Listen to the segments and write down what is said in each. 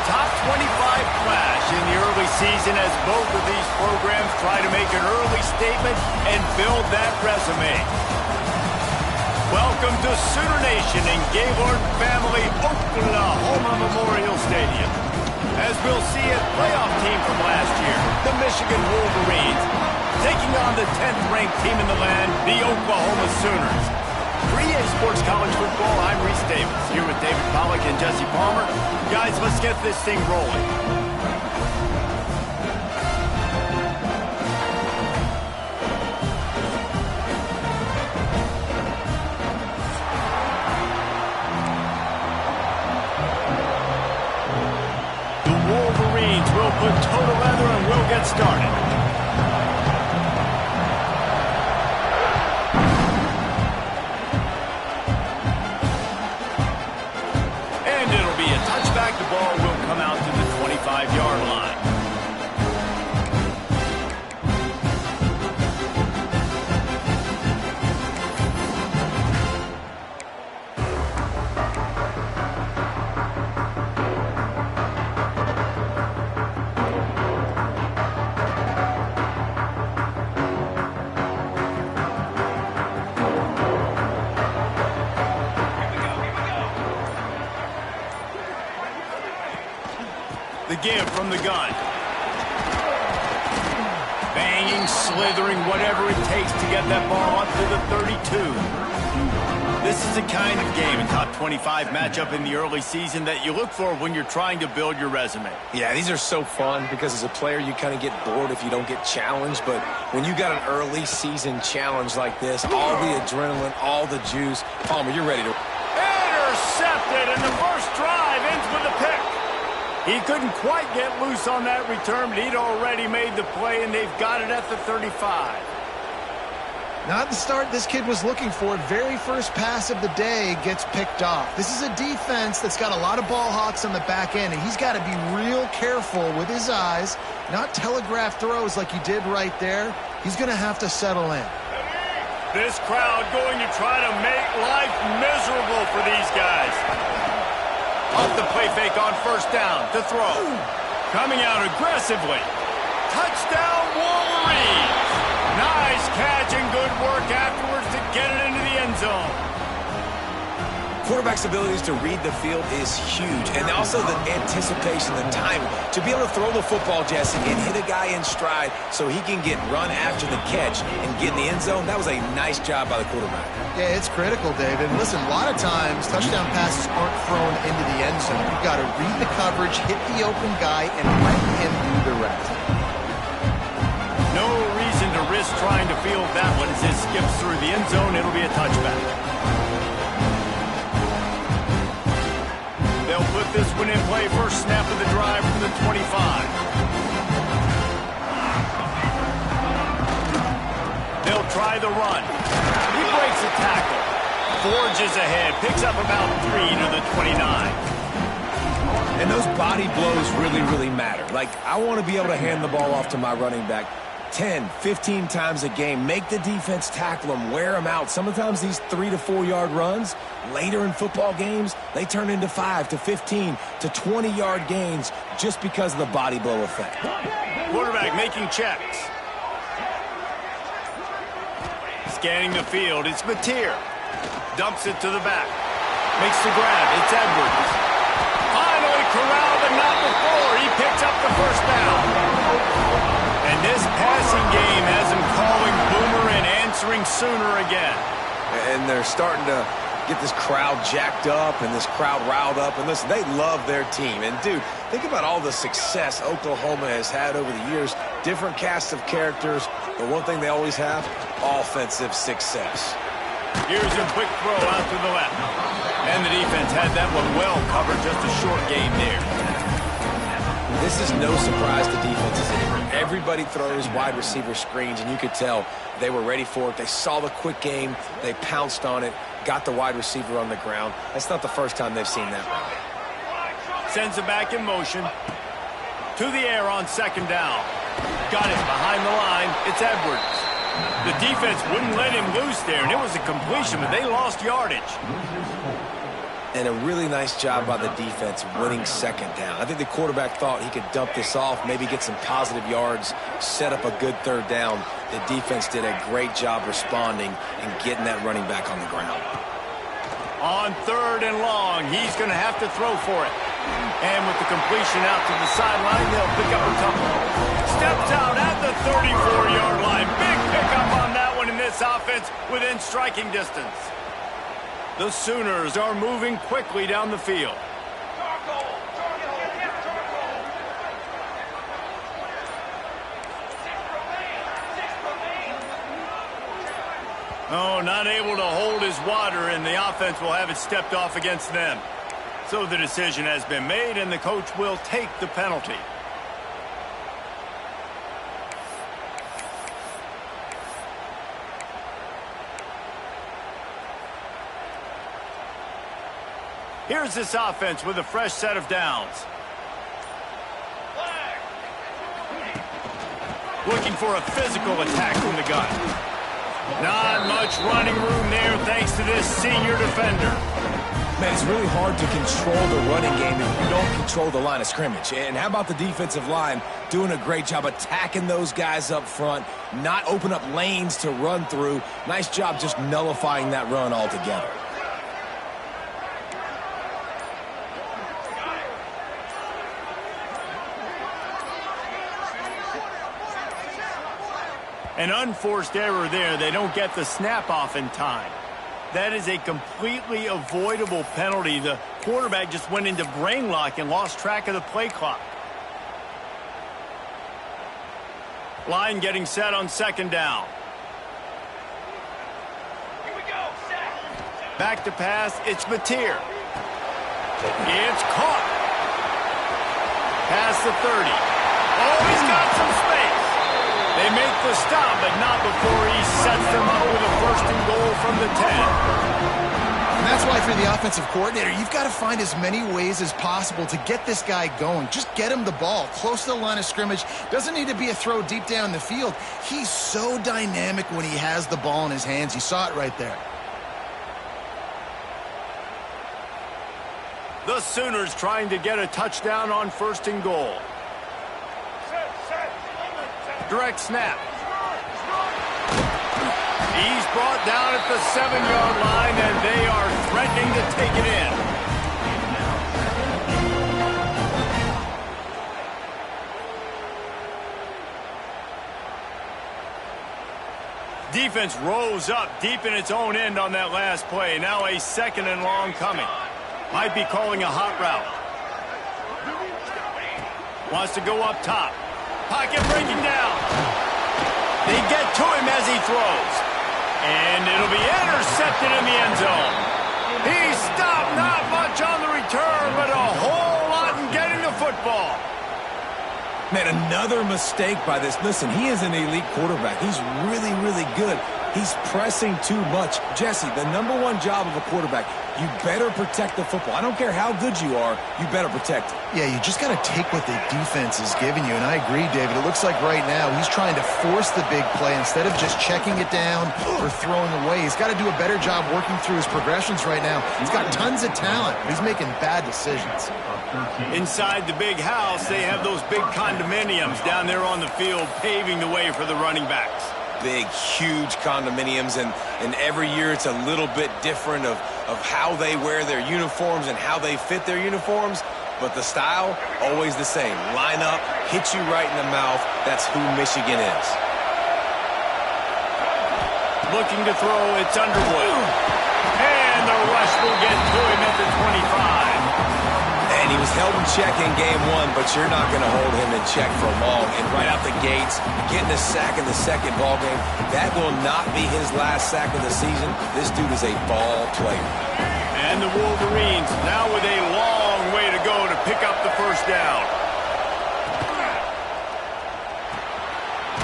Top 25 clash in the early season as both of these programs try to make an early statement and build that resume. Welcome to Sooner Nation in Gaylord Family Oklahoma Memorial Stadium. As we'll see a playoff team from last year, the Michigan Wolverines, taking on the 10th-ranked team in the land, the Oklahoma Sooners. 3A Sports College Football, I'm Reese Davis, here with David Pollack and Jesse Palmer. Guys, let's get this thing rolling. The Wolverines will put toe to leather and we'll get started. The ball will come out to the 25-yard line. The give from the gun. Banging, slithering, whatever it takes to get that ball up to the 32. This is the kind of game, a top 25 matchup in the early season that you look for when you're trying to build your resume. Yeah, these are so fun because as a player you kind of get bored if you don't get challenged, but when you got an early season challenge like this, all the adrenaline, all the juice, Palmer, you're ready to... Intercepted, and the first drive ends with a pick. He couldn't quite get loose on that return, but he'd already made the play, and they've got it at the 35. Not the start this kid was looking for. Very first pass of the day gets picked off. This is a defense that's got a lot of ball hawks on the back end, and he's got to be real careful with his eyes, not telegraph throws like he did right there. He's going to have to settle in. This crowd going to try to make life miserable for these guys. Off the play fake on first down to throw. Coming out aggressively. Touchdown Wolverines. Nice catch and good work afterwards to get it into the end zone. Quarterback's abilities to read the field is huge, and also the anticipation, the timing. To be able to throw the football, Jesse, and hit a guy in stride so he can get run after the catch and get in the end zone, that was a nice job by the quarterback. Yeah, it's critical, David. Listen, a lot of times touchdown passes aren't thrown into the end zone. You've got to read the coverage, hit the open guy, and let him do the rest. No reason to risk trying to field that one as it skips through the end zone. It'll be a touchback. They'll put this one in play. First snap of the drive from the 25. They'll try the run. He breaks a tackle. Forges ahead. Picks up about 3 to the 29. And those body blows really, really matter. Like, I want to be able to hand the ball off to my running back 10, 15 times a game. Make the defense tackle them, wear them out. Sometimes these 3 to 4 yard runs, later in football games, they turn into 5 to 15 to 20 yard gains just because of the body blow effect. Quarterback making checks. Scanning the field, it's Mateer. Dumps it to the back. Makes the grab, it's Edwards. Finally corralled, but not before. He picks up the first down. And this passing game has him calling Boomer and answering Sooner again. And they're starting to get this crowd jacked up and this crowd riled up. And listen, they love their team. And, dude, think about all the success Oklahoma has had over the years. Different casts of characters, But one thing they always have, offensive success. Here's a quick throw out to the left. And the defense had that one well covered, just a short game there. This is no surprise to defenses anymore. Everybody throws wide receiver screens, and you could tell they were ready for it. They saw the quick game. They pounced on it, got the wide receiver on the ground. That's not the first time they've seen that run. Sends it back in motion. To the air on second down. Got it behind the line. It's Edwards. The defense wouldn't let him loose there, and it was a completion, but they lost yardage. And a really nice job by the defense winning second down. I think the quarterback thought he could dump this off, maybe get some positive yards, set up a good third down. The defense did a great job responding and getting that running back on the ground. On third and long, he's going to have to throw for it. And with the completion out to the sideline, they'll pick up a couple. Steps out at the 34-yard line. Big pickup on that one in this offense within striking distance. The Sooners are moving quickly down the field. Oh, not able to hold his water, and the offense will have it stepped off against them. So the decision has been made, and the coach will take the penalty. Here's this offense with a fresh set of downs. Looking for a physical attack from the gun. Not much running room there thanks to this senior defender. Man, it's really hard to control the running game if you don't control the line of scrimmage. And how about the defensive line doing a great job attacking those guys up front, not open up lanes to run through. Nice job just nullifying that run altogether. An unforced error there. They don't get the snap off in time. That is a completely avoidable penalty. The quarterback just went into brain lock and lost track of the play clock. Line getting set on second down. Here we go. Back to pass. It's Mateer. It's caught. Past the 30. Oh, he's got some space. They make the stop, but not before he sets them up with a first and goal from the 10. And that's why for the offensive coordinator, you've got to find as many ways as possible to get this guy going. Just get him the ball close to the line of scrimmage. Doesn't need to be a throw deep down the field. He's so dynamic when he has the ball in his hands. You saw it right there. The Sooners trying to get a touchdown on first and goal. Direct snap. He's brought down at the 7-yard line, and they are threatening to take it in. Defense rose up deep in its own end on that last play. Now a second and long coming. Might be calling a hot route. Wants to go up top. Pocket breaking down. They get to him as he throws. And it'll be intercepted in the end zone. He stopped, not much on the return, but a whole lot in getting the football. Man, another mistake by this. Listen, he is an elite quarterback. He's really, really good. He's pressing too much. Jesse, the number one job of a quarterback, you better protect the football. I don't care how good you are, you better protect it. Yeah, you just got to take what the defense is giving you, and I agree, David. It looks like right now he's trying to force the big play instead of just checking it down or throwing away. He's got to do a better job working through his progressions right now. He's got tons of talent, but he's making bad decisions. Inside the big house, they have those big condominiums down there on the field paving the way for the running backs. Big, huge condominiums, and every year it's a little bit different of how they wear their uniforms and how they fit their uniforms, but the style, always the same. Line up, hit you right in the mouth. That's who Michigan is. Looking to throw, it's Underwood. And the rush will get to him at the 25. And he was held in check in game one, but you're not going to hold him in check for long. And right out the gates, getting a sack in the second ball game, that will not be his last sack of the season. This dude is a ball player. And the Wolverines now with a long way to go to pick up the first down.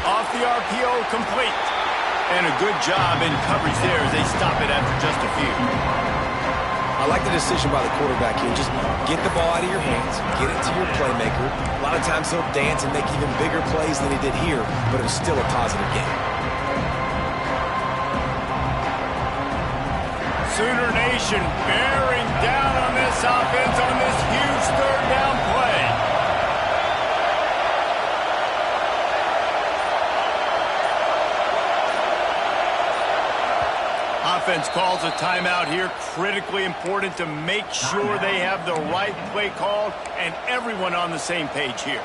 Off the RPO, complete. And a good job in coverage there as they stop it after just a few. I like the decision by the quarterback here. Just get the ball out of your hands, get it to your playmaker. A lot of times he'll dance and make even bigger plays than he did here, but it was still a positive game. Sooner Nation bearing down on this offense on this huge third down play. Offense calls a timeout here. Critically important to make sure they have the right play called and everyone on the same page here.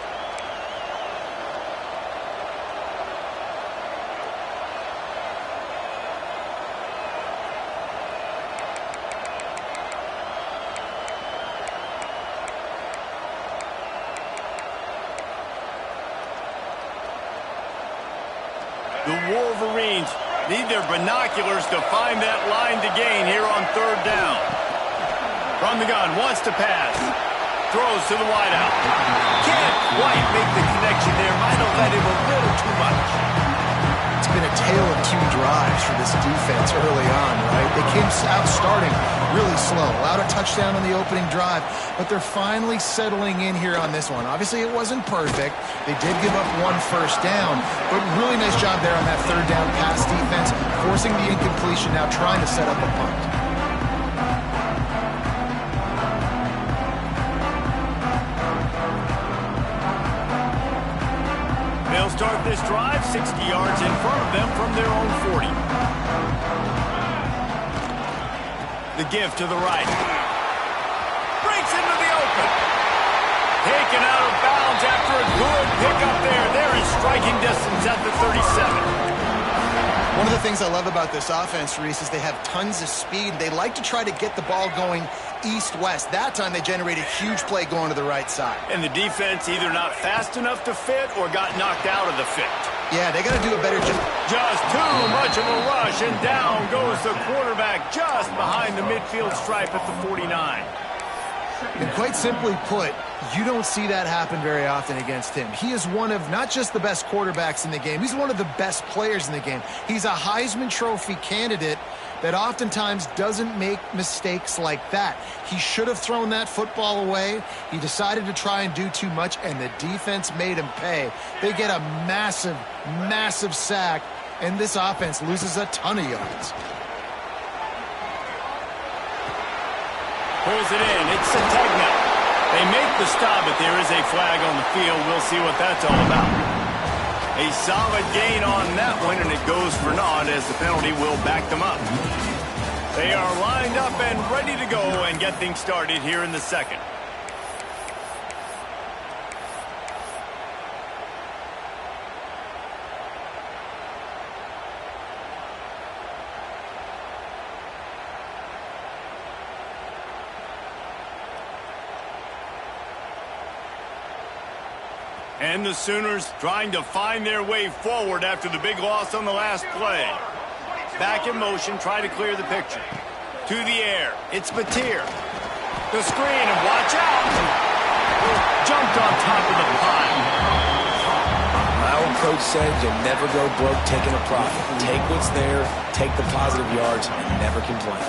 The Wolverines need their binoculars to find that line to gain here on third down. From the gun, wants to pass. Throws to the wideout. Can't quite make the connection there. Might have led him a little too much. It's been a tale of two drives for this defense early on, right? They came out starting really slow. Allowed a touchdown on the opening drive, but they're finally settling in here on this one. Obviously, it wasn't perfect. They did give up one first down, but really nice job there on that third down pass defense, forcing the incompletion, now trying to set up a punt. They'll start this drive 60 yards in front of them from their own 40. The give to the right. Breaks into the open. Taken out of bounds after a good pickup there. They're in striking distance at the 37. One of the things I love about this offense, Reese, is they have tons of speed. They like to try to get the ball going east-west. That time they generated a huge play going to the right side. And the defense either not fast enough to fit or got knocked out of the fit. Yeah, they got to do a better job. Just too much of a rush, and down goes the quarterback just behind the midfield stripe at the 49. And quite simply put, you don't see that happen very often against him. He is one of not just the best quarterbacks in the game, he's one of the best players in the game. He's a Heisman Trophy candidate that oftentimes doesn't make mistakes like that. He should have thrown that football away. He decided to try and do too much, and the defense made him pay. They get a massive, massive sack, and this offense loses a ton of yards. Pulls it in. It's Sategna. They make the stop, but there is a flag on the field. We'll see what that's all about. A solid gain on that one, and it goes for naught as the penalty will back them up. They are lined up and ready to go and get things started here in the second. And the Sooners trying to find their way forward after the big loss on the last play. Back in motion, try to clear the picture. To the air, it's Batir. The screen, and watch out! Jumped on top of the pile. My old coach said you'll never go broke taking a profit. Take what's there, take the positive yards, and never complain.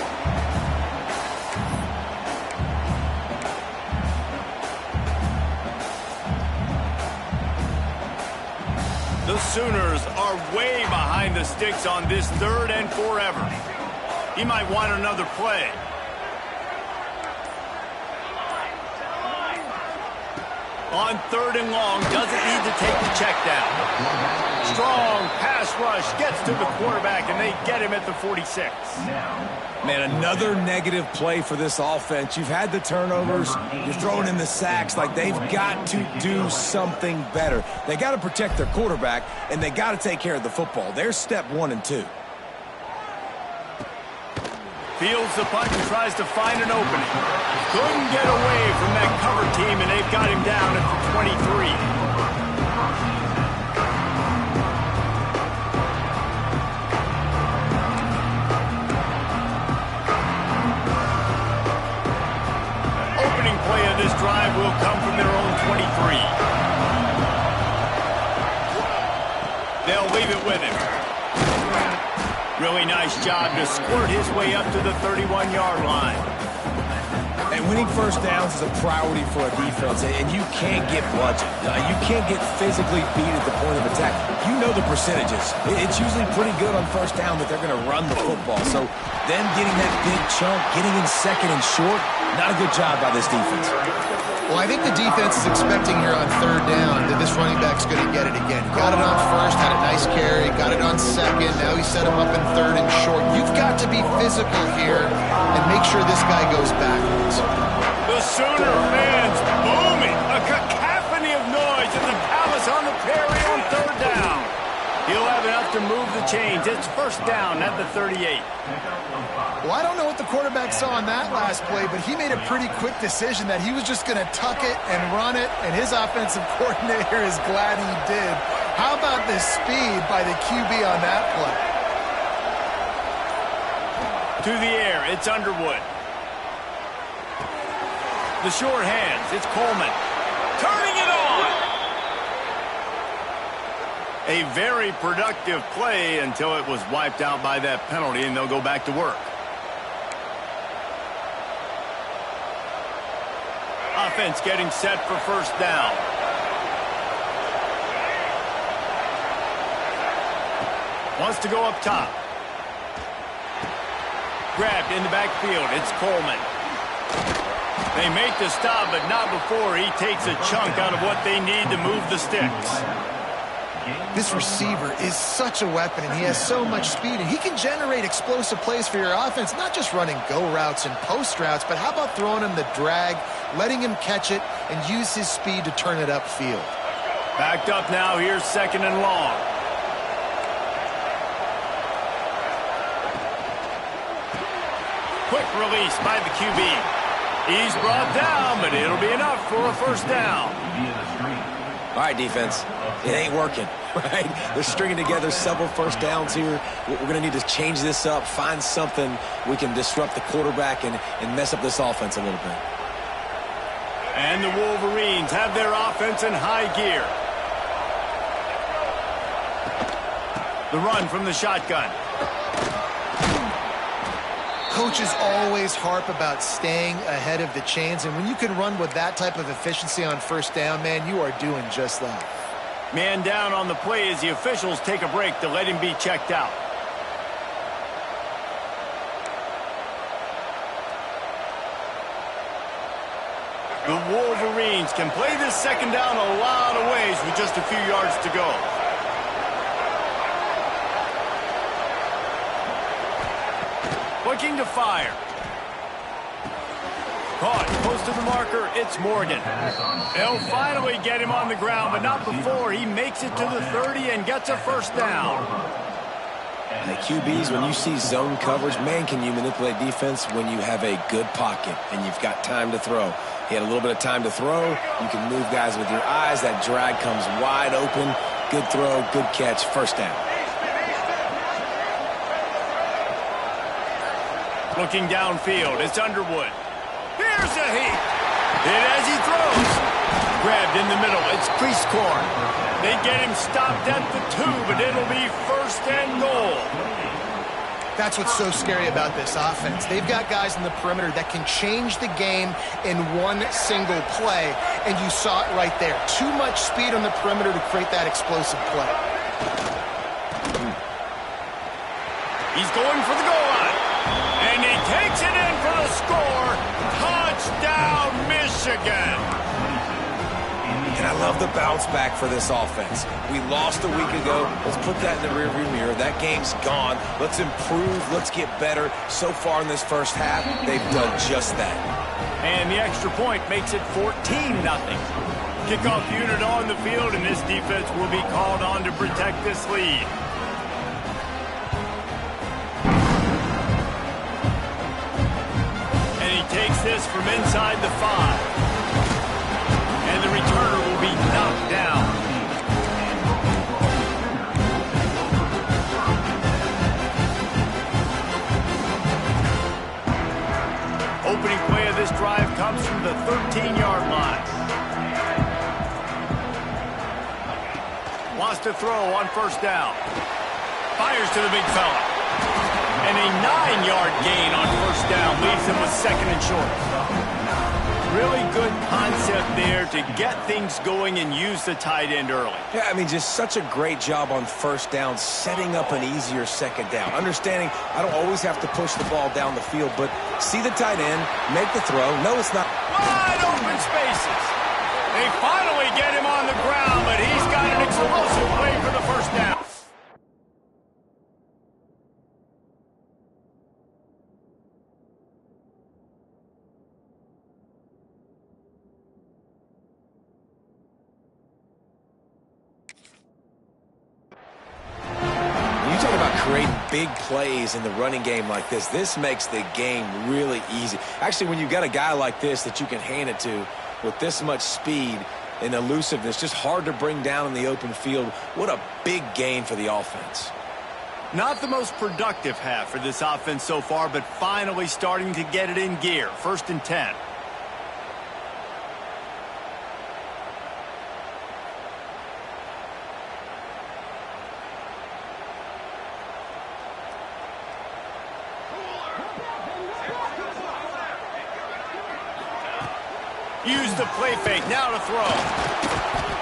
The Sooners are way behind the sticks on this third and forever. He might want another play. On third and long, doesn't need to take the check down. Strong pass rush gets to the quarterback, and they get him at the 46. Man, another negative play for this offense. You've had the turnovers. You're throwing in the sacks. Like, they've got to do something better. They got to protect their quarterback, and they got to take care of the football. There's step 1 and 2. Fields the punt and tries to find an opening. Couldn't get away from that cover team, and they've got him down at the 23. Opening play of this drive will come from their own 23. They'll leave it with him. Really nice job to squirt his way up to the 31-yard line. And winning first downs is a priority for a defense, and you can't get bludgeoned. You can't get physically beat at the point of attack. You know the percentages. It's usually pretty good on first down that they're going to run the football. So them getting that big chunk, getting in second and short, not a good job by this defense. Well, I think the defense is expecting here on third down that this running back's going to get it again. Got it on first, had a nice carry, got it on second. Now he set him up in third and short. You've got to be physical here and make sure this guy goes backwards. The Sooner fans booming. A cacophony of noise in the Palace on the Prairie on third down. He'll have enough to move the chains. It's first down at the 38. Well, I don't know what the quarterback saw on that last play, but he made a pretty quick decision that he was just going to tuck it and run it, and his offensive coordinator is glad he did. How about the speed by the QB on that play? To the air, it's Underwood. The short hands, it's Coleman. Turning it on! A very productive play until it was wiped out by that penalty, and they'll go back to work. Offense getting set for first down. Wants to go up top. Grabbed in the backfield. It's Coleman. They make the stop, but not before he takes a chunk out of what they need to move the sticks. This receiver is such a weapon, and he has so much speed, and he can generate explosive plays for your offense, not just running go routes and post routes, but how about throwing him the drag, letting him catch it, and use his speed to turn it upfield. Backed up now, here's second and long. Quick release by the QB. He's brought down, but it'll be enough for a first down. All right, defense. It ain't working, right? They're stringing together several first downs here. We're going to need to change this up, find something we can disrupt the quarterback and mess up this offense a little bit. And the Wolverines have their offense in high gear. The run from the shotgun. Coaches always harp about staying ahead of the chains, and when you can run with that type of efficiency on first down, man, you are doing just that. Man down on the play as the officials take a break to let him be checked out. The Wolverines can play this second down a lot of ways with just a few yards to go. Looking to fire. Caught, close to the marker, it's Morgan. They'll finally get him on the ground, but not before he makes it to the 30 and gets a first down. The QBs, when you see zone coverage, man, can you manipulate defense when you have a good pocket and you've got time to throw. He had a little bit of time to throw. You can move guys with your eyes. That drag comes wide open. Good throw, good catch, first down. Looking downfield, it's Underwood. Here's a heat. Hit as he throws. Grabbed in the middle, it's Creasecorn. They get him stopped at the 2, but it'll be first and goal. That's what's so scary about this offense. They've got guys in the perimeter that can change the game in one single play, and you saw it right there. Too much speed on the perimeter to create that explosive play. He's going for the goal line, and he takes it in for the score. Touchdown, Michigan! And I love the bounce back for this offense. We lost a week ago. Let's put that in the rearview mirror. That game's gone. Let's improve. Let's get better. So far in this first half, they've done just that. And the extra point makes it 14-0. Kickoff unit on the field, and this defense will be called on to protect this lead. this from inside the 5. And the returner will be knocked down. Opening play of this drive comes from the 13-yard line. Wants to throw on first down. Fires to the big fella. And a 9-yard gain on first down leaves him with second and short. Really good concept there to get things going and use the tight end early. Yeah, I mean, just such a great job on first down, setting up an easier second down. Understanding I don't always have to push the ball down the field, but see the tight end, make the throw. No, it's not. Wide open spaces. They finally get him on the ground, but he's got an explosive play for the first down. Creating big plays in the running game like this. This makes the game really easy. Actually, when you've got a guy like this that you can hand it to with this much speed and elusiveness, just hard to bring down in the open field, what a big gain for the offense. Not the most productive half for this offense so far, but finally starting to get it in gear. 1st and 10. Use the play fake, now to throw.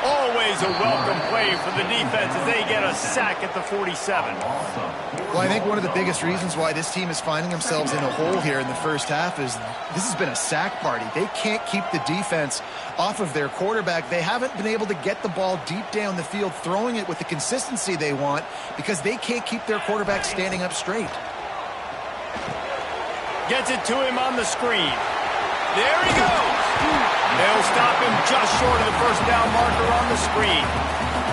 Always a welcome play for the defense as they get a sack at the 47. Well, I think one of the biggest reasons why this team is finding themselves in a hole here in the first half is this has been a sack party. They can't keep the defense off of their quarterback. They haven't been able to get the ball deep down the field, throwing it with the consistency they want because they can't keep their quarterback standing up straight. Gets it to him on the screen. There he goes. They'll stop him just short of the first down marker on the screen.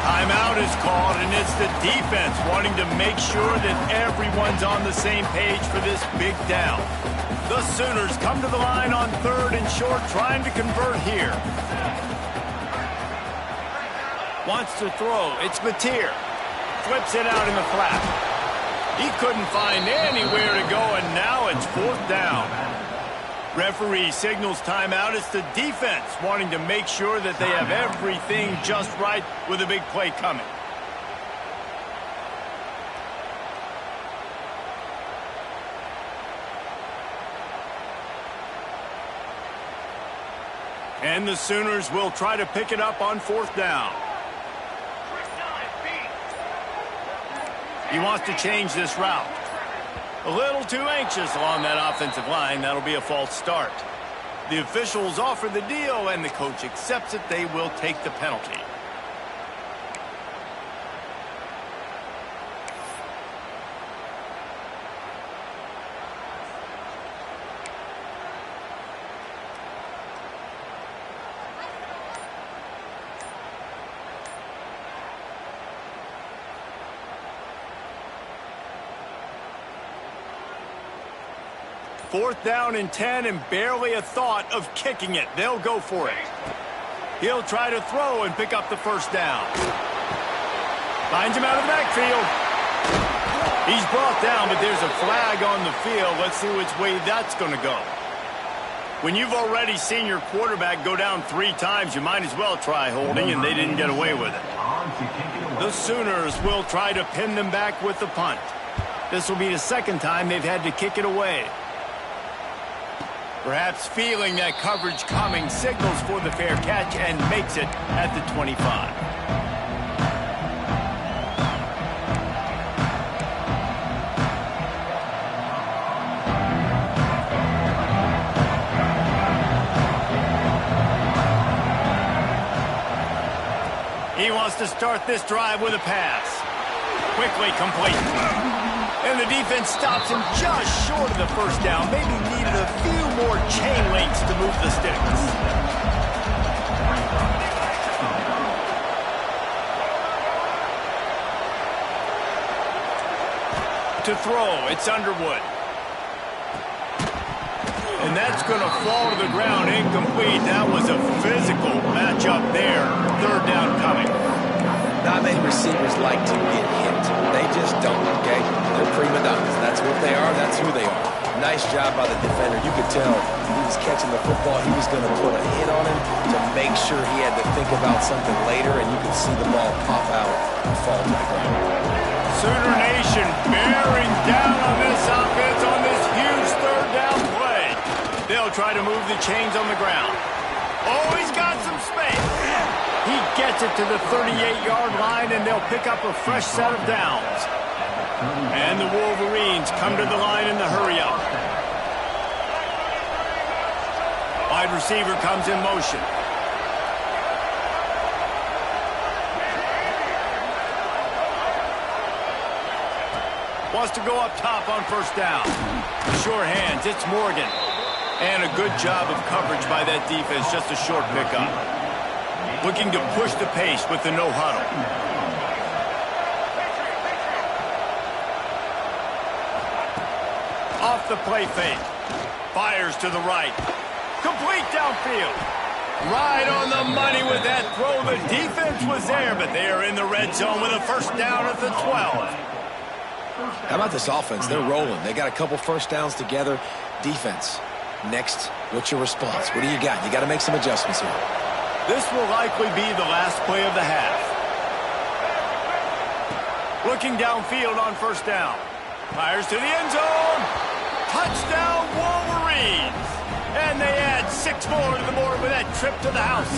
Timeout is called, and it's the defense wanting to make sure that everyone's on the same page for this big down. The Sooners come to the line on 3rd and short, trying to convert here. Wants to throw. It's Mateer. Flips it out in the flat. He couldn't find anywhere to go, and now it's 4th down. Referee signals timeout. It's the defense wanting to make sure that they have everything just right with a big play coming. And the Sooners will try to pick it up on 4th down. He wants to change this route. A little too anxious along that offensive line. That'll be a false start. The officials offer the deal, and the coach accepts it. They will take the penalty. Fourth down and 10, and barely a thought of kicking it. They'll go for it. He'll try to throw and pick up the first down. Finds him out of the backfield. He's brought down, but there's a flag on the field. Let's see which way that's going to go. When you've already seen your quarterback go down 3 times, you might as well try holding, and they didn't get away with it. The Sooners will try to pin them back with the punt. This will be the 2nd time they've had to kick it away. Perhaps feeling that coverage coming, signals for the fair catch and makes it at the 25. He wants to start this drive with a pass. Quickly complete. And the defense stops him just short of the first down. Maybe needed a few more chain links to move the sticks. To throw, it's Underwood. And that's going to fall to the ground incomplete. That was a physical matchup there. Third down coming. Not many receivers like to get hit. They just don't, okay? They're prima donnas. That's what they are. That's who they are. Nice job by the defender. You could tell he was catching the football. He was going to put a hit on him to make sure he had to think about something later, and you could see the ball pop out and fall to the ground. Sooner Nation bearing down on this offense on this huge third down play. They'll try to move the chains on the ground. Oh, he's got some space. He gets it to the 38-yard line, and they'll pick up a fresh set of downs. And the Wolverines come to the line in the hurry-up. Wide receiver comes in motion. Wants to go up top on first down. Sure hands, it's Morgan. And a good job of coverage by that defense, just a short pickup. Looking to push the pace with the no huddle. Off the play fake. Fires to the right. Complete downfield. Right on the money with that throw. The defense was there, but they are in the red zone with a first down at the 12. How about this offense? They're rolling. They got a couple first downs together. Defense. Next, what's your response? What do you got? You got to make some adjustments here. This will likely be the last play of the half. Looking downfield on first down. Fires to the end zone. Touchdown, Wolverines. And they add 6 more to the board with that trip to the house.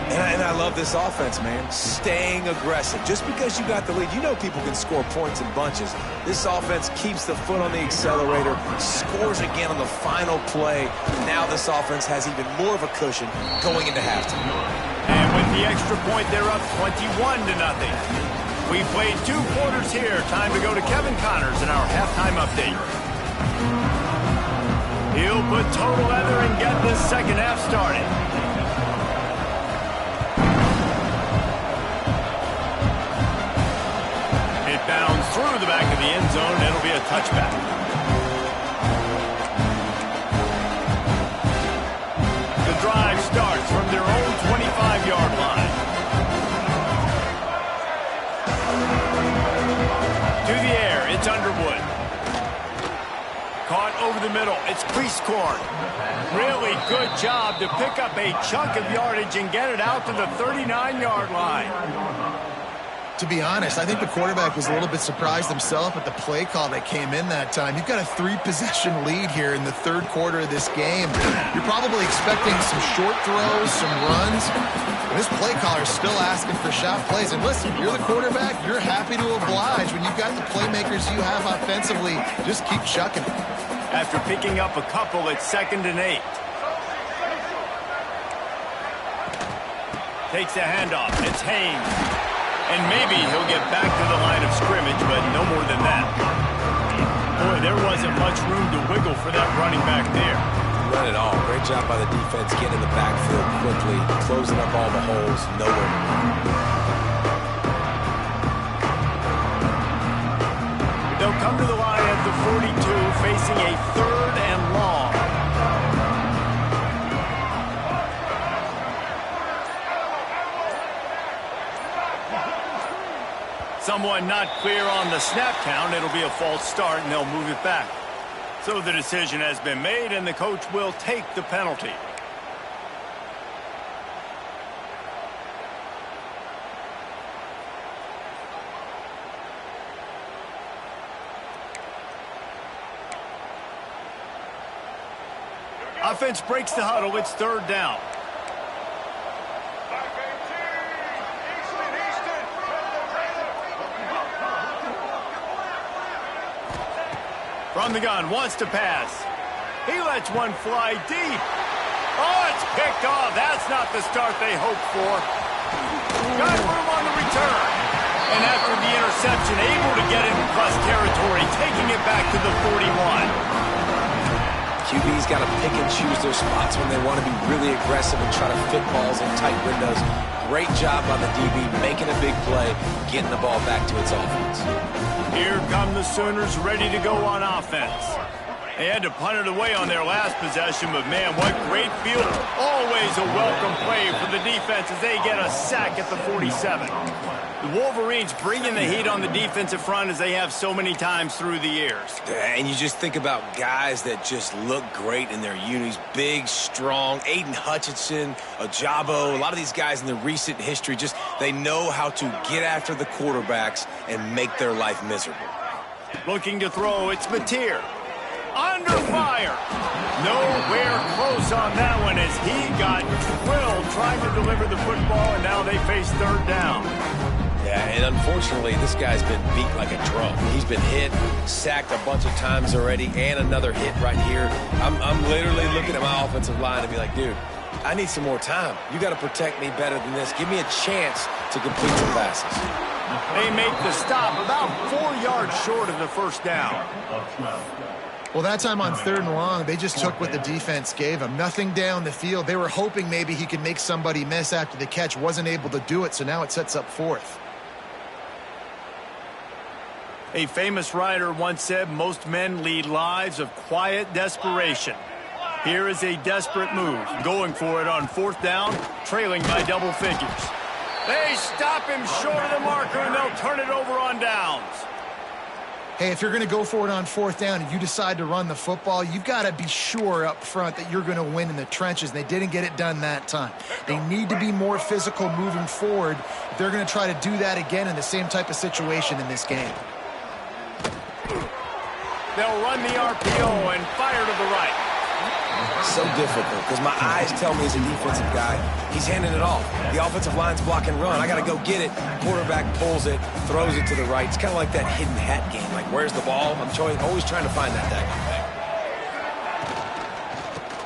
And I love this offense, man. Staying aggressive. Just because you got the lead, you know people can score points in bunches. This offense keeps the foot on the accelerator, scores again on the final play. Now this offense has even more of a cushion going into halftime. And with the extra point, they're up 21-0. We played 2 quarters here. Time to go to Kevin Connors in our halftime update. He'll put total leather and get this second half started. It bounds through the back of the end zone. It'll be a touchback. The drive starts from their own 25-yard line. To the air, it's Underwood. Caught over the middle, it's Priestcorn. Really good job to pick up a chunk of yardage and get it out to the 39-yard line. To be honest, I think the quarterback was a little bit surprised himself at the play call that came in that time. You've got a 3-possession lead here in the third quarter of this game. You're probably expecting some short throws, some runs. And this play caller is still asking for shot plays. And listen, you're the quarterback. You're happy to oblige. When you've got the playmakers you have offensively, just keep chucking it. After picking up a couple, it's 2nd and 8. Takes a handoff. It's Haynes. And maybe he'll get back to the line of scrimmage, but no more than that. Boy, there wasn't much room to wiggle for that running back there. Run it all. Great job by the defense getting in the backfield quickly, closing up all the holes. Nowhere. They'll come to the line at the 42, facing a 3rd and long. Someone not clear on the snap count. It'll be a false start, and they'll move it back. So the decision has been made, and the coach will take the penalty. Offense breaks the huddle. It's 3rd down. From the gun, wants to pass. He lets one fly deep. Oh, it's picked off. That's not the start they hoped for. Got room on the return. And after the interception, able to get it in plus territory, taking it back to the 41. QB's got to pick and choose their spots when they want to be really aggressive and try to fit balls in tight windows. Great job by the DB, making a big play, getting the ball back to its offense. Here come the Sooners ready to go on offense. They had to punt it away on their last possession, but man, what great field. Always a welcome play for the defense as they get a sack at the 47. The Wolverines bringing the heat on the defensive front as they have so many times through the years. And you just think about guys that just look great in their unis. Big, strong, Aiden Hutchinson, Ajabo, a lot of these guys in the recent history, just they know how to get after the quarterbacks and make their life miserable. Looking to throw, it's Mateer. Under fire. Nowhere close on that one as he got drilled trying to deliver the football, and now they face third down. Yeah, and unfortunately, this guy's been beat like a drum. He's been hit, sacked a bunch of times already, and another hit right here. I'm literally looking at my offensive line and be like, dude, I need some more time. You got to protect me better than this. Give me a chance to complete some passes. They make the stop about 4 yards short of the first down. Well, that time on 3rd and long, they just took what the defense gave them. Nothing down the field. They were hoping maybe he could make somebody miss after the catch. Wasn't able to do it, so now it sets up 4th. A famous writer once said, most men lead lives of quiet desperation. Here is a desperate move, going for it on 4th down, trailing by double figures. They stop him short of the marker, and they'll turn it over on downs. Hey, if you're going to go for it on 4th down and you decide to run the football, you've got to be sure up front that you're going to win in the trenches. They didn't get it done that time. They need to be more physical moving forward if they're going to try to do that again in the same type of situation in this game. They'll run the RPO and fire to the right. So difficult because my eyes tell me as a defensive guy, he's handing it off. The offensive line's block and run. I got to go get it. Quarterback pulls it, throws it to the right. It's kind of like that hidden hat game. Like, where's the ball? I'm always trying to find that thing.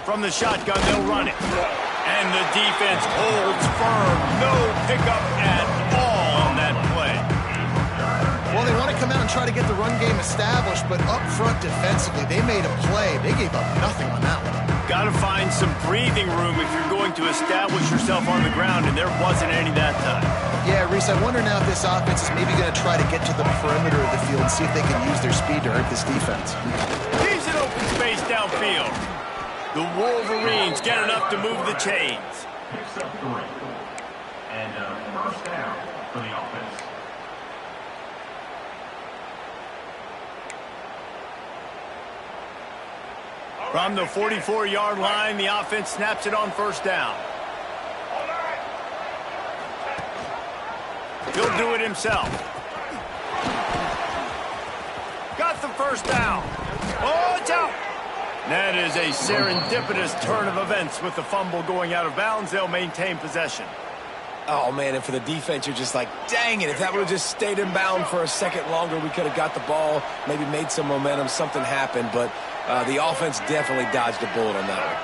From the shotgun, they'll run it. And the defense holds firm. No pickup at all on that play. Well, they want to come out and try to get the run game established, but up front defensively, they made a play. They gave up nothing on that one. Got to find some breathing room if you're going to establish yourself on the ground, and there wasn't any that time. Yeah, Reese, I wonder now if this offense is maybe going to try to get to the perimeter of the field and see if they can use their speed to hurt this defense. He's in open space downfield. The Wolverines get enough to move the chains. Picks up 3. And first down for the offense. From the 44-yard line, the offense snaps it on 1st down. He'll do it himself. Got the 1st down. Oh, it's out. That is a serendipitous turn of events with the fumble going out of bounds. They'll maintain possession. Oh, man, and for the defense, you're just like, dang it, if that would have just stayed in bound for a second longer, we could have got the ball, maybe made some momentum, something happened, but the offense definitely dodged a bullet on that one.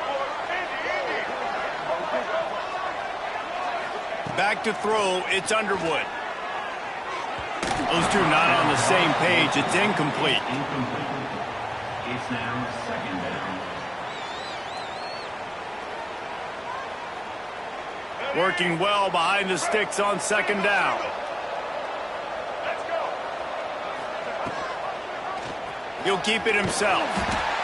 Back to throw, it's Underwood. Those two not on the same page. It's incomplete. It's now 2nd down. Working well behind the sticks on 2nd down. He'll keep it himself.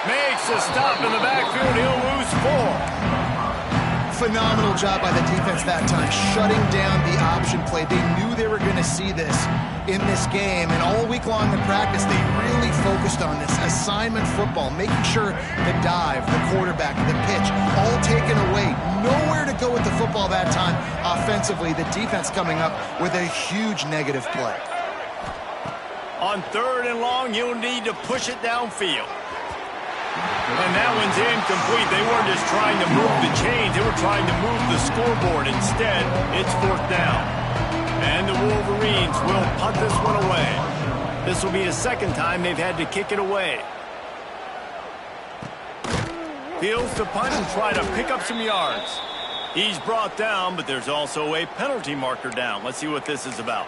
Makes a stop in the backfield. He'll lose 4. Phenomenal job by the defense that time, shutting down the option play. They knew they were going to see this in this game, and all week long in practice, they really focused on this assignment football, making sure the dive, the quarterback, the pitch, all taken away. Nowhere to go with the football that time offensively. The defense coming up with a huge negative play. On 3rd and long, you'll need to push it downfield. And that one's incomplete. They weren't just trying to move the chains. They were trying to move the scoreboard. Instead, it's 4th down. And the Wolverines will punt this one away. This will be the 2nd time they've had to kick it away. Fields to punt and try to pick up some yards. He's brought down, but there's also a penalty marker down. Let's see what this is about.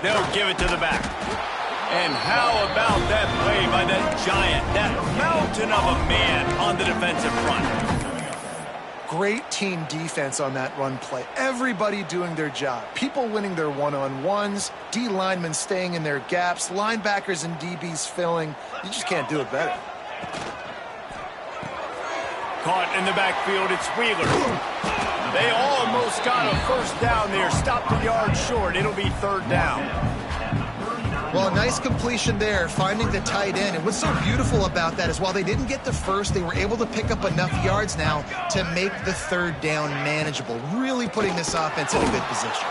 They'll give it to the back. And how about that play by that giant, that mountain of a man on the defensive front. Great team defense on that run play. Everybody doing their job. People winning their one-on-ones, D linemen staying in their gaps, linebackers and DBs filling. You just can't do it better. Caught in the backfield, it's Wheeler. They almost got a first down there. Stopped a yard short. It'll be third down. Well, a nice completion there, finding the tight end. And what's so beautiful about that is while they didn't get the first, they were able to pick up enough yards now to make the third down manageable, really putting this offense in a good position.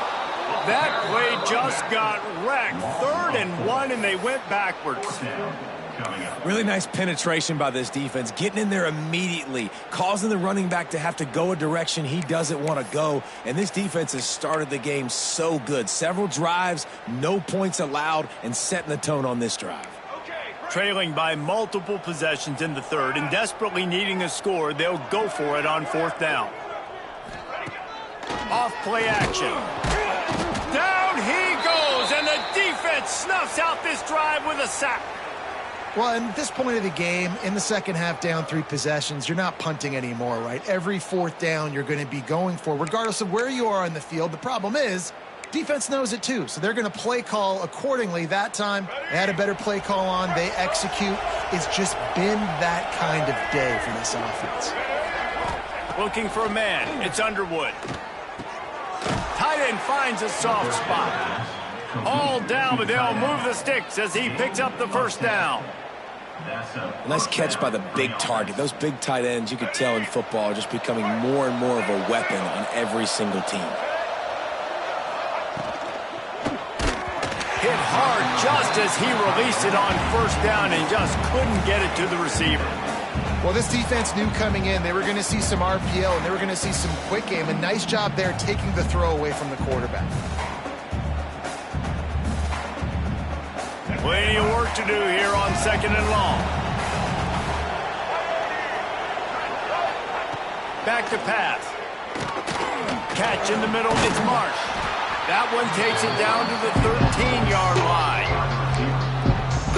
That play just got wrecked. 3rd and 1, and they went backwards. Really nice penetration by this defense, getting in there immediately, causing the running back to have to go a direction he doesn't want to go. And this defense has started the game so good. Several drives, no points allowed, and setting the tone on this drive. Trailing by multiple possessions in the 3rd and desperately needing a score, they'll go for it on 4th down. Off play action. Down he goes, and the defense snuffs out this drive with a sack. Well, at this point of the game, in the second half, down 3 possessions, you're not punting anymore, right? Every 4th down you're going to be going for, regardless of where you are on the field. The problem is, defense knows it too, so they're going to play call accordingly. That time, they had a better play call on. They execute. It's just been that kind of day for this offense. Looking for a man. It's Underwood. Tight end finds a soft spot. All down, but they'll move the sticks as he picks up the first down. Nice catch by the big target. Those big tight ends, you could tell in football, are just becoming more and more of a weapon on every single team. Hit hard just as he released it on first down and just couldn't get it to the receiver. Well, this defense knew coming in they were going to see some RPO and they were going to see some quick game. A nice job there taking the throw away from the quarterback. Plenty of work to do here on 2nd and long. Back to pass. Catch in the middle, it's Marsh. That one takes it down to the 13-yard line.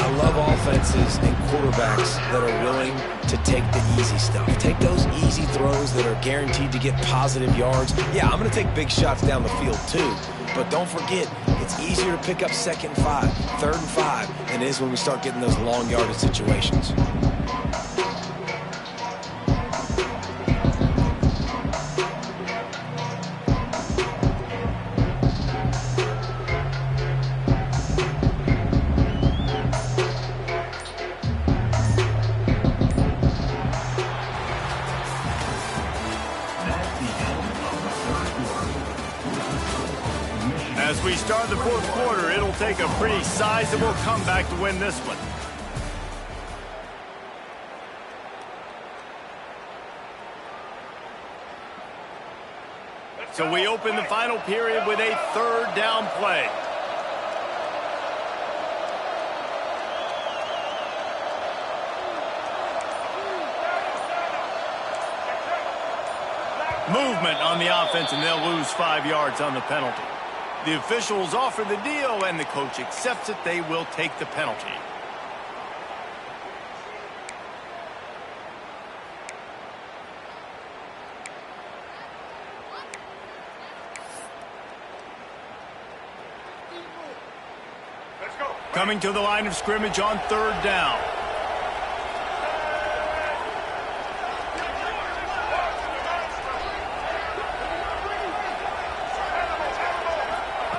I love offenses and quarterbacks that are willing to take the easy stuff. Take those easy throws that are guaranteed to get positive yards. Yeah, I'm going to take big shots down the field too. But don't forget, it's easier to pick up 2nd and 5, 3rd and 5 than it is when we start getting those long yardage situations. As we start the 4th quarter, it'll take a pretty sizable comeback to win this one. So we open the final period with a 3rd down play. Movement on the offense, and they'll lose 5 yards on the penalty. The officials offer the deal, and the coach accepts it. They will take the penalty. Coming to the line of scrimmage on 3rd down.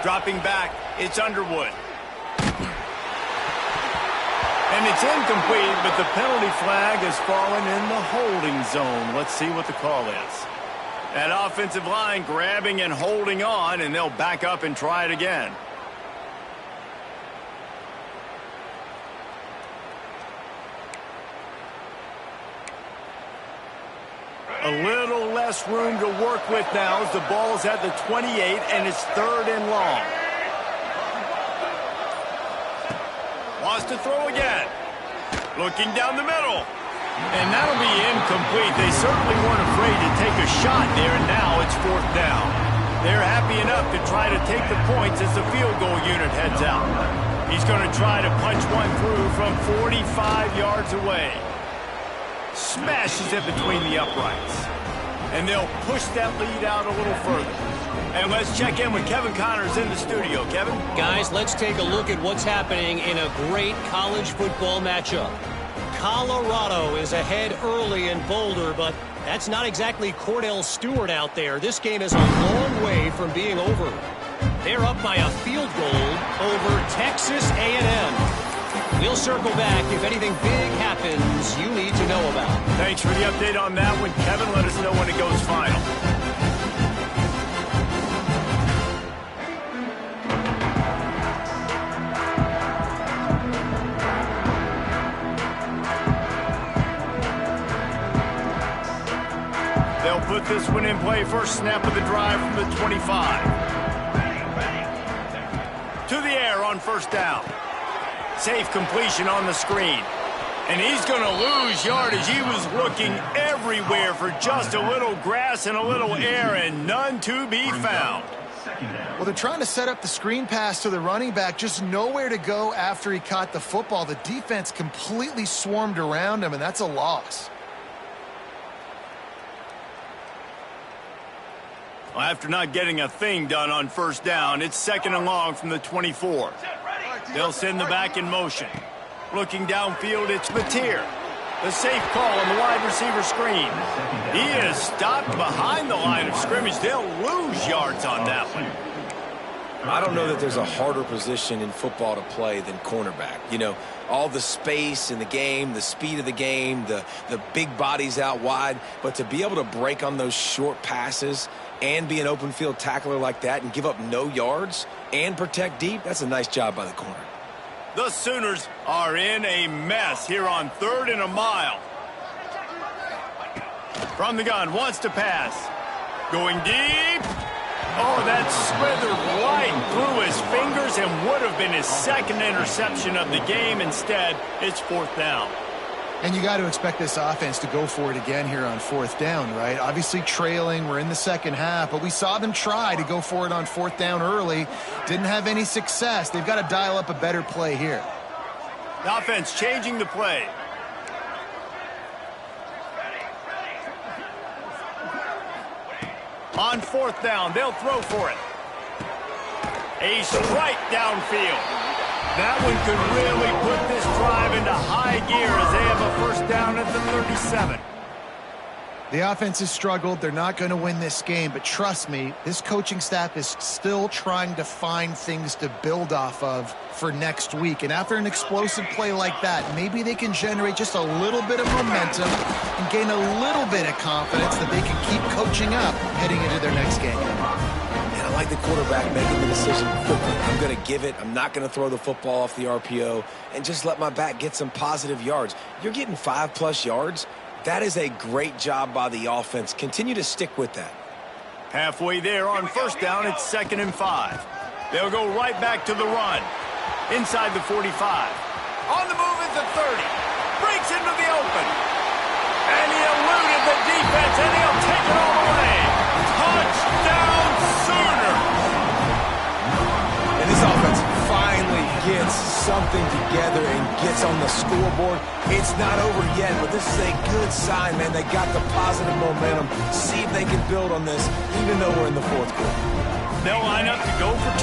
Dropping back, it's Underwood. And it's incomplete, but the penalty flag has fallen in the holding zone. Let's see what the call is. That offensive line grabbing and holding on, and they'll back up and try it again. A little less room to work with now as the ball's at the 28, and it's 3rd and long. Wants to throw again. Looking down the middle. And that'll be incomplete. They certainly weren't afraid to take a shot there, and now it's 4th down. They're happy enough to try to take the points as the field goal unit heads out. He's going to try to punch one through from 45 yards away. Smashes it between the uprights. And they'll push that lead out a little further. And let's check in with Kevin Connors in the studio. Kevin? Guys, let's take a look at what's happening in a great college football matchup. Colorado is ahead early in Boulder, but that's not exactly Cordell Stewart out there. This game is a long way from being over. They're up by a field goal over Texas A&M. We'll circle back if anything big happens you need to know about. Thanks for the update on that one, Kevin. Let us know when it goes final. They'll put this one in play. First snap of the drive from the 25. To the air on first down. Safe completion on the screen. And he's going to lose yardage. He was looking everywhere for just a little grass and a little air, and none to be found. Well, they're trying to set up the screen pass to the running back, just nowhere to go after he caught the football. The defense completely swarmed around him, and that's a loss. Well, after not getting a thing done on first down, it's second and long from the 24. They'll send the back in motion. Looking downfield, it's Mateer. The safe call on the wide receiver screen. He is stopped behind the line of scrimmage. They'll lose yards on that one. I don't know that there's a harder position in football to play than cornerback. You know, all the space in the game, the speed of the game, the big bodies out wide. But to be able to break on those short passes and be an open field tackler like that and give up no yards and protect deep, that's a nice job by the corner. The Sooners are in a mess here on 3rd and a mile. From the gun, wants to pass. Going deep. Oh, that slithered right through his fingers and would have been his second interception of the game. Instead, it's 4th down. And you got to expect this offense to go for it again here on 4th down, right? Obviously trailing, we're in the second half, but we saw them try to go for it on 4th down early. Didn't have any success. They've got to dial up a better play here. The offense changing the play. On 4th down, they'll throw for it. A strike downfield. That one could really put this drive into high gear as they have a first down at the 37. The offense has struggled. They're not going to win this game, but trust me, this coaching staff is still trying to find things to build off of for next week. And after an explosive play like that, maybe they can generate just a little bit of momentum and gain a little bit of confidence that they can keep coaching up heading into their next game. I like the quarterback making the decision quickly. I'm going to give it. I'm not going to throw the football off the RPO and just let my back get some positive yards. You're getting 5+ yards. That is a great job by the offense. Continue to stick with that. Halfway there on first down, it's 2nd and 5. They'll go right back to the run. Inside the 45. On the move at the 30. Breaks into the open. And he eluded the defense, and he'll take it all the way. Touchdown, Sooners! And this offense finally gets something together and gets on the scoreboard. It's not over yet, but this is a good sign, man. They got the positive momentum. See if they can build on this, even though we're in the 4th quarter. They'll line up to go for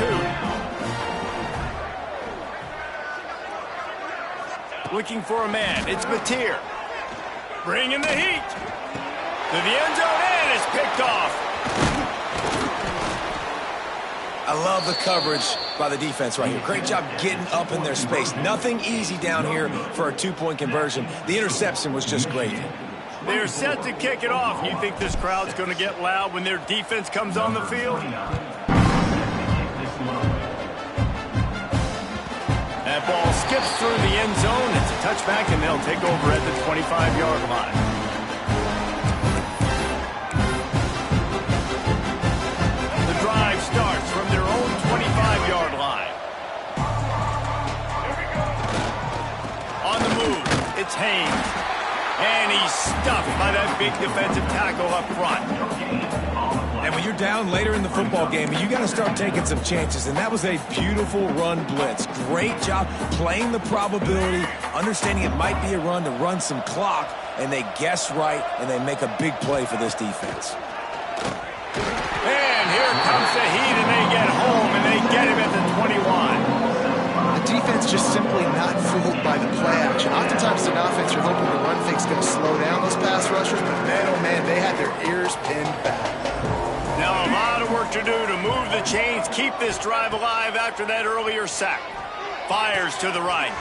2. Looking for a man. It's Mateer. Bringing the heat. To the end zone, and it's picked off. I love the coverage by the defense right here. Great job getting up in their space. Nothing easy down here for a 2-point conversion. The interception was just great. They're set to kick it off. You think this crowd's going to get loud when their defense comes on the field? That ball skips through the end zone. It's a touchback, and they'll take over at the 25-yard line. Drive starts from their own 25-yard line. On the move, it's Haynes. And he's stuffed by that big defensive tackle up front. And when you're down later in the football game, you got to start taking some chances. And that was a beautiful run blitz. Great job playing the probability, understanding it might be a run to run some clock, and they guess right, and they make a big play for this defense. And here comes the heat, and they get home, and they get him at the 21. The defense just simply not fooled by the play action. Oftentimes, as an offense, you're hoping the run fake's going to slow down those pass rushers, but man, oh man, they had their ears pinned back. Now a lot of work to do to move the chains, keep this drive alive after that earlier sack. Fires to the right.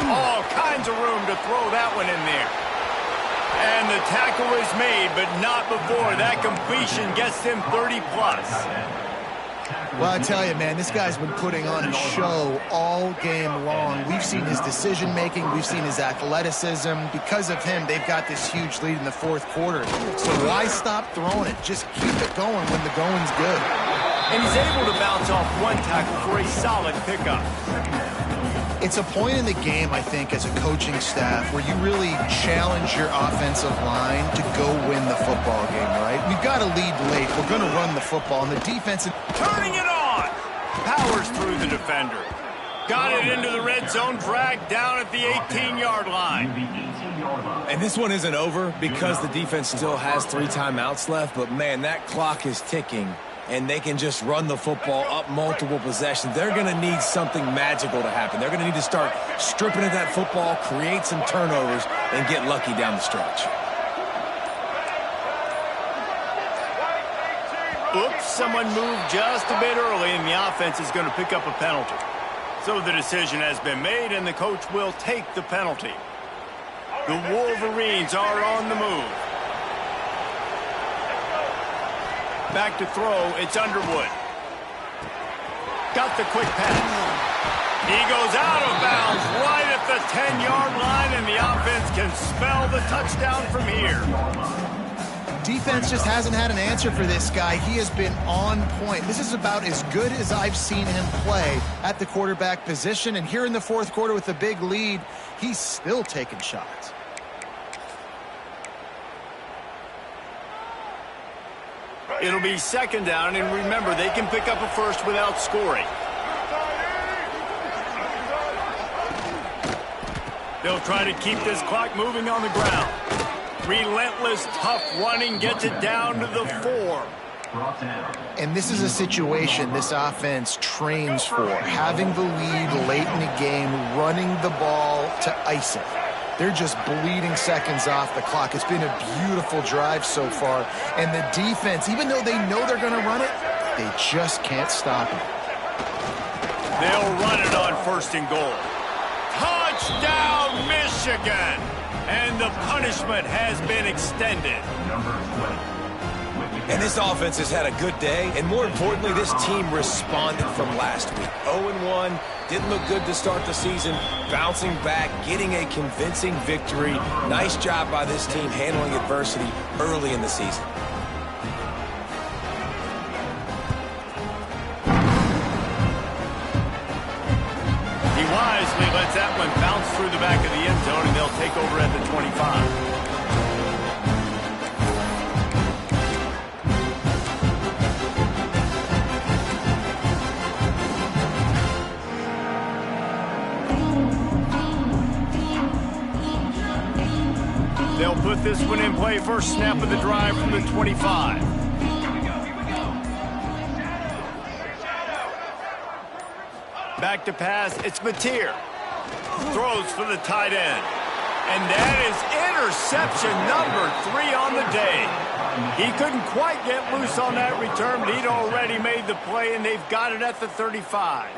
All kinds of room to throw that one in there. And the tackle is made, but not before that completion gets him 30-plus. Well, I tell you, man, this guy's been putting on a show all game long. We've seen his decision-making. We've seen his athleticism. Because of him, they've got this huge lead in the fourth quarter. So why stop throwing it? Just keep it going when the going's good. And he's able to bounce off one tackle for a solid pickup. It's a point in the game, I think, as a coaching staff where you really challenge your offensive line to go win the football game, right? We've got to lead late. We're going to run the football. And the defense... Turning it on! Powers through the defender. Got it into the red zone, dragged down at the 18-yard line. And this one isn't over because the defense still has 3 timeouts left, but man, that clock is ticking, and they can just run the football up multiple possessions. They're going to need something magical to happen. They're going to need to start stripping at that football, create some turnovers, and get lucky down the stretch. Oops, someone moved just a bit early, and the offense is going to pick up a penalty. So the decision has been made, and the coach will take the penalty. The Wolverines are on the move. Back to throw, it's Underwood. Got the quick pass. He goes out of bounds right at the 10-yard line, and the offense can spell the touchdown from here. Defense just hasn't had an answer for this guy. He has been on point. This is about as good as I've seen him play at the quarterback position. And here in the fourth quarter with a big lead, he's still taking shots. It'll be second down, and remember, they can pick up a first without scoring. They'll try to keep this clock moving on the ground. Relentless, tough running gets it down to the 4. And this is a situation this offense trains for, having the lead late in the game, running the ball to ice it. They're just bleeding seconds off the clock. It's been a beautiful drive so far. And the defense, even though they know they're going to run it, they just can't stop it. They'll run it on first and goal. Touchdown, Michigan! And the punishment has been extended. And this offense has had a good day, and more importantly, this team responded from last week. 0-1, didn't look good to start the season, bouncing back, getting a convincing victory. Nice job by this team handling adversity early in the season. He wisely lets that one bounce through the back of the end zone, and they'll take over at the 25. They'll put this one in play, first snap of the drive from the 25. Back to pass, it's Mateer. Throws for the tight end. And that is interception number 3 on the day. He couldn't quite get loose on that return, but he'd already made the play, and they've got it at the 35.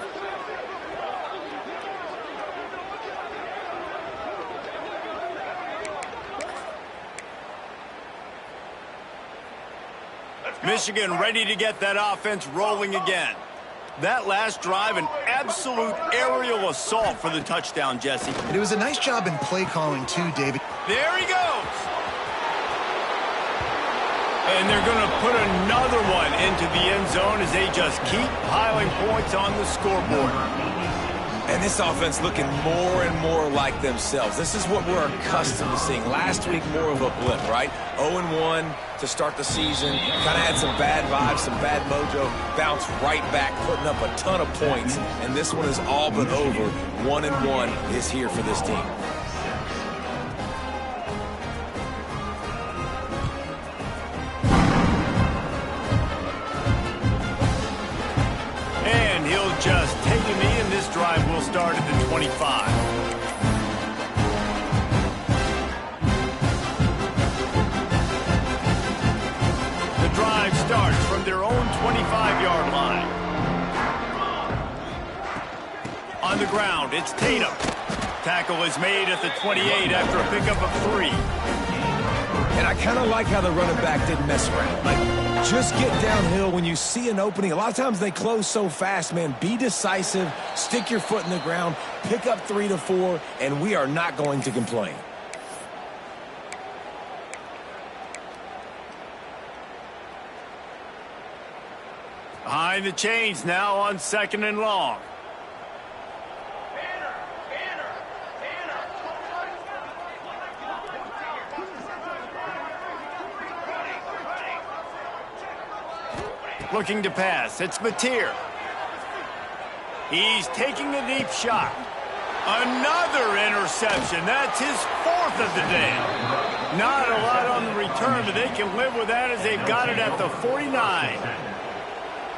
Michigan ready to get that offense rolling again. That last drive, an absolute aerial assault for the touchdown, Jesse. And it was a nice job in play calling, too, David. There he goes. And they're going to put another one into the end zone as they just keep piling points on the scoreboard. And this offense looking more and more like themselves. This is what we're accustomed to seeing. Last week, more of a blip, right? 0-1 to start the season. Kind of had some bad vibes, some bad mojo. Bounced right back, putting up a ton of points. And this one is all but over. 1-1 is here for this team. And he'll just take a knee, and this drive will start at the 25. The drive starts from their own 25-yard line. On the ground, it's Tatum. Tackle is made at the 28 after a pickup of 3. And I kind of like how the running back didn't mess around. Like, just get downhill when you see an opening. A lot of times they close so fast, man. Be decisive, stick your foot in the ground, pick up 3 to 4, and we are not going to complain. Behind the chains now on 2nd and long. Looking to pass. It's Mateer. He's taking a deep shot. Another interception. That's his 4th of the day. Not a lot on the return, but they can live with that as they've got it at the 49.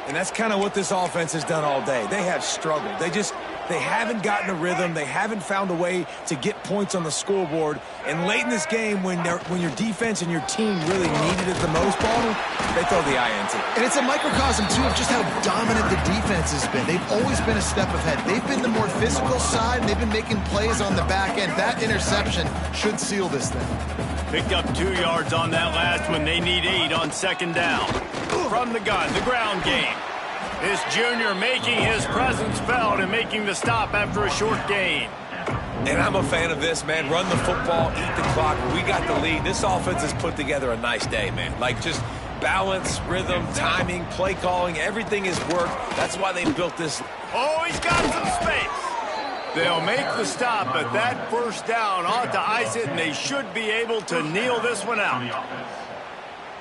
And that's kind of what this offense has done all day. They have struggled. They haven't gotten a rhythm. They haven't found a way to get points on the scoreboard. And late in this game, when your defense and your team really needed it the most, Baltimore, they throw the INT. And it's a microcosm, too, of just how dominant the defense has been. They've always been a step ahead. They've been the more physical side, and they've been making plays on the back end. That interception should seal this thing. Picked up 2 yards on that last one. They need 8 on 2nd down. From the gun, the ground game. This junior making his presence felt and making the stop after a short gain. And I'm a fan of this, man. Run the football, eat the clock. We got the lead. This offense has put together a nice day, man. Like, just balance, rhythm, timing, play calling, everything has worked. That's why they built this. Oh, he's got some space. They'll make the stop, but that first down ought to ice it, and they should be able to kneel this one out.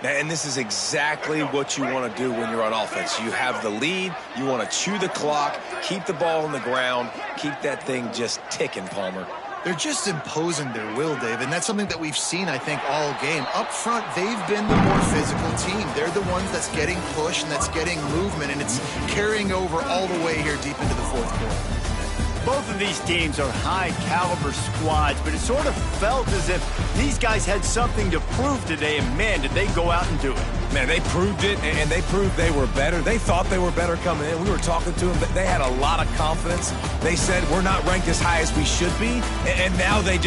And this is exactly what you want to do when you're on offense. You have the lead. You want to chew the clock, keep the ball on the ground, keep that thing just ticking, Palmer. They're just imposing their will, Dave, and that's something that we've seen, I think, all game. Up front, they've been the more physical team. They're the ones that's getting pushed and that's getting movement, and it's carrying over all the way here deep into the 4th quarter. Both of these teams are high-caliber squads, but it sort of felt as if these guys had something to prove today, and, man, did they go out and do it. Man, they proved it, and they proved they were better. They thought they were better coming in. We were talking to them. They had a lot of confidence. They said, we're not ranked as high as we should be, and now they just